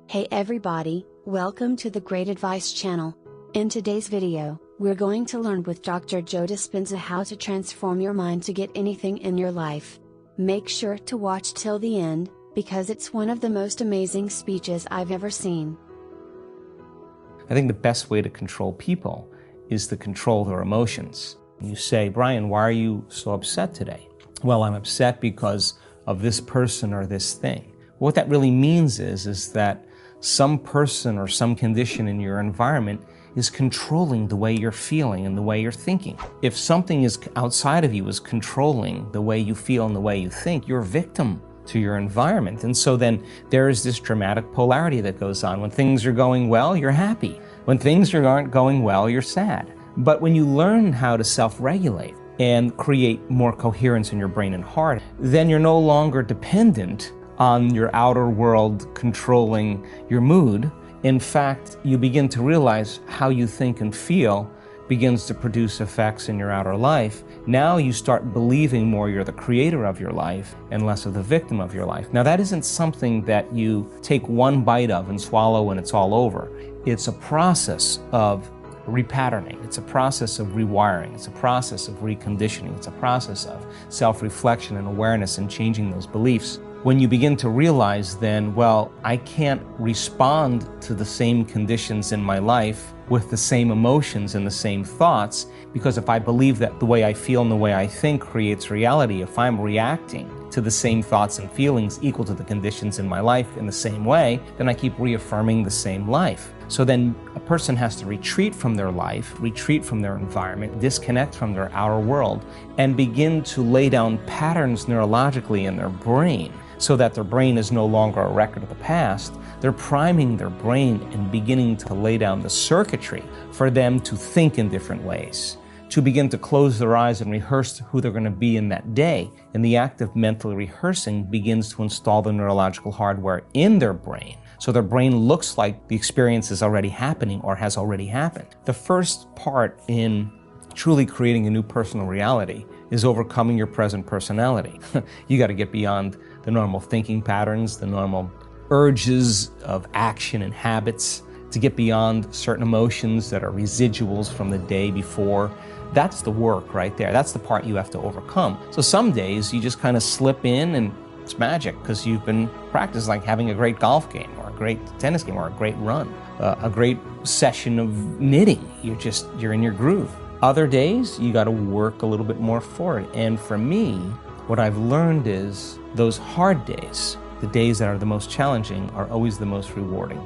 Hey everybody, welcome to the Great Advice channel. In today's video, we're going to learn with Dr. Joe Dispenza how to transform your mind to get anything in your life. Make sure to watch till the end, because it's one of the most amazing speeches I've ever seen. I think the best way to control people is to control their emotions. You say, Brian, why are you so upset today? Well, I'm upset because of this person or this thing. What that really means is that some person or some condition in your environment is controlling the way you're feeling and the way you're thinking. If something is outside of you is controlling the way you feel and the way you think, you're a victim to your environment. And so then there is this dramatic polarity that goes on. When things are going well, you're happy. When things aren't going well, you're sad. But when you learn how to self-regulate and create more coherence in your brain and heart, then you're no longer dependent on your outer world controlling your mood. In fact, you begin to realize how you think and feel begins to produce effects in your outer life. Now you start believing more you're the creator of your life and less of the victim of your life. Now that isn't something that you take one bite of and swallow and it's all over. It's a process of repatterning. It's a process of rewiring. It's a process of reconditioning. It's a process of self-reflection and awareness and changing those beliefs. When you begin to realize then, well, I can't respond to the same conditions in my life with the same emotions and the same thoughts, because if I believe that the way I feel and the way I think creates reality, if I'm reacting to the same thoughts and feelings equal to the conditions in my life in the same way, then I keep reaffirming the same life. So then a person has to retreat from their life, retreat from their environment, disconnect from their outer world, and begin to lay down patterns neurologically in their brain so that their brain is no longer a record of the past. They're priming their brain and beginning to lay down the circuitry for them to think in different ways, to begin to close their eyes and rehearse who they're going to be in that day. And the act of mentally rehearsing begins to install the neurological hardware in their brain, so their brain looks like the experience is already happening or has already happened. The first part in truly creating a new personal reality is overcoming your present personality. You got to get beyond the normal thinking patterns, the normal urges of action and habits, to get beyond certain emotions that are residuals from the day before. That's the work right there. That's the part you have to overcome. So some days you just kind of slip in and it's magic because you've been practicing, like having a great golf game or a great tennis game or a great run, a great session of knitting. You're in your groove. Other days, you got to work a little bit more for it. And for me, what I've learned is those hard days, the days that are the most challenging, are always the most rewarding,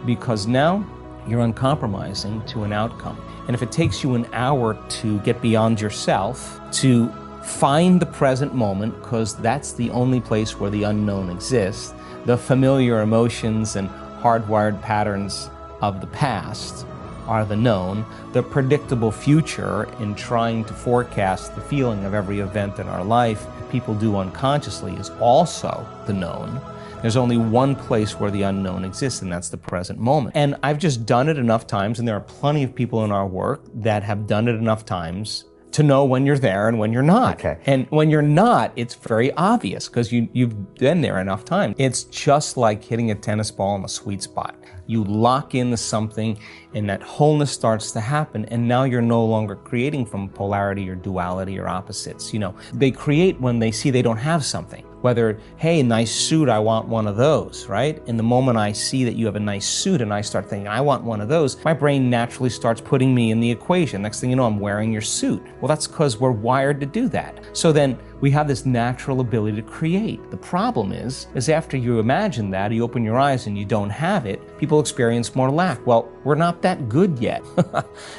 because now you're uncompromising to an outcome. And if it takes you an hour to get beyond yourself, to find the present moment, because that's the only place where the unknown exists, the familiar emotions and hardwired patterns of the past are the known. The predictable future, in trying to forecast the feeling of every event in our life people do unconsciously, is also the known. There's only one place where the unknown exists, and that's the present moment. And I've just done it enough times, and there are plenty of people in our work that have done it enough times to know when you're there and when you're not. Okay. And when you're not, it's very obvious because you've been there enough times. It's just like hitting a tennis ball in a sweet spot. You lock into something and that wholeness starts to happen, and now you're no longer creating from polarity or duality or opposites. They create when they see they don't have something. Whether, hey, nice suit, I want one of those, right? And the moment I see that you have a nice suit and I start thinking, I want one of those, my brain naturally starts putting me in the equation. Next thing you know, I'm wearing your suit. Well, that's because we're wired to do that. So then we have this natural ability to create. The problem is after you imagine that, you open your eyes and you don't have it, people experience more lack. Well, we're not that good yet.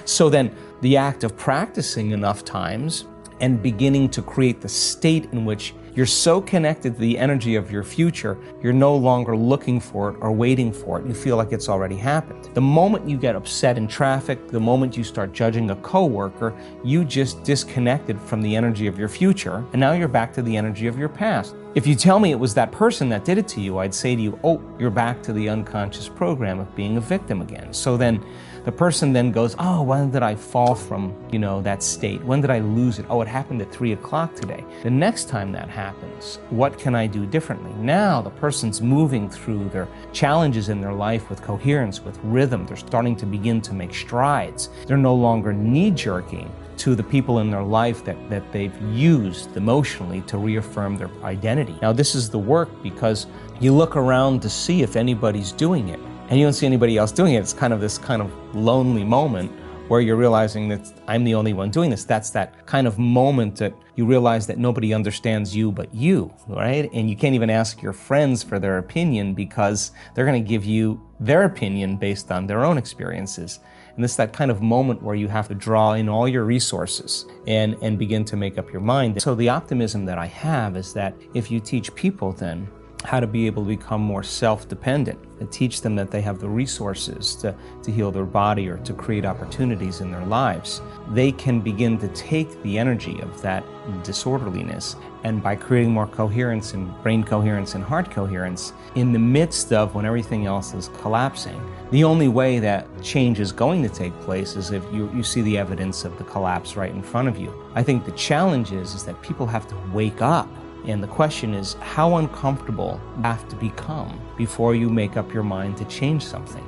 So then the act of practicing enough times and beginning to create the state in which you're so connected to the energy of your future, you're no longer looking for it or waiting for it. You feel like it's already happened. The moment you get upset in traffic, the moment you start judging a coworker, you just disconnected from the energy of your future, and now you're back to the energy of your past. If you tell me it was that person that did it to you, I'd say to you, oh, you're back to the unconscious program of being a victim again. So then the person then goes, oh, when did I fall from, that state? When did I lose it? Oh, it happened at 3 o'clock today. The next time that happens, what can I do differently? Now the person's moving through their challenges in their life with coherence, with rhythm. They're starting to begin to make strides. They're no longer knee-jerking to the people in their life that they've used emotionally to reaffirm their identity. Now, this is the work because you look around to see if anybody's doing it, and you don't see anybody else doing it. It's kind of this kind of lonely moment where you're realizing that I'm the only one doing this. That's that kind of moment that you realize that nobody understands you but you, right? And you can't even ask your friends for their opinion because they're going to give you their opinion based on their own experiences. And it's that kind of moment where you have to draw in all your resources and begin to make up your mind. So the optimism that I have is that if you teach people then how to be able to become more self-dependent, and teach them that they have the resources to heal their body or to create opportunities in their lives, they can begin to take the energy of that disorderliness, and by creating more coherence and brain coherence and heart coherence in the midst of when everything else is collapsing. The only way that change is going to take place is if you see the evidence of the collapse right in front of you. I think the challenge is that people have to wake up. And the question is, how uncomfortable you have to become before you make up your mind to change something?